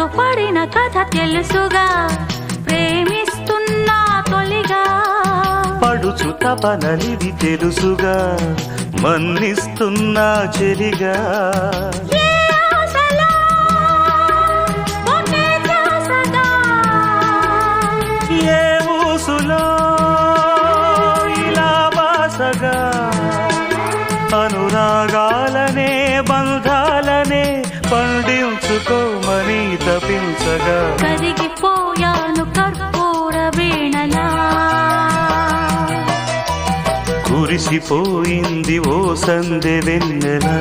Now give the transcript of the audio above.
మనసు పడిన కథ తెలుసుగా, ప్రేమిస్తున్నా తొలిగా. పడుచు తపనలివి తెలుసుగా, మన్నిస్తున్నా చెలిగా. ఏ ఊసులో ఇలా బాసగా, అనురాగాలనే బంధాలనే పండించుకోమని తపించగా. కరిగిపోయాను కర్పూర వీణలా, కురిసిపోయింది ఓ సందె వెన్నెలా.